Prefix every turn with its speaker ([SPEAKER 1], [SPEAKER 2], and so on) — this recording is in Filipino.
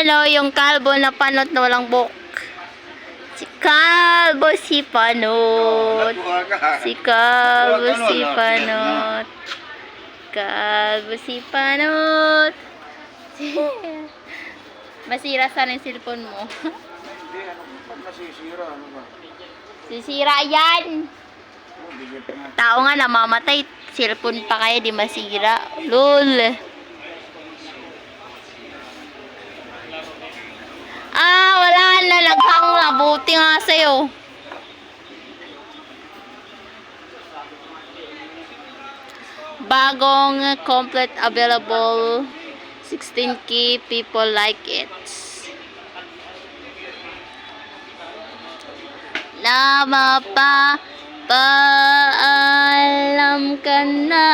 [SPEAKER 1] Ayan o, yung kalbo na panot na walang buhok. Si kalbo si panot. Si kalbo si panot. Kalbo si panot. Masira sana yung cellphone mo.
[SPEAKER 2] Hindi, ano pag nasisira, ano ba?
[SPEAKER 1] Sisira yan.
[SPEAKER 2] Oh, bigyan pa nga.
[SPEAKER 1] Tao nga namamatay. Cellphone pa kaya di masira. Lol. Wala na. Naghang na. Buti nga sa'yo. Bagong complete available. 16K people like it. Paalam ka na.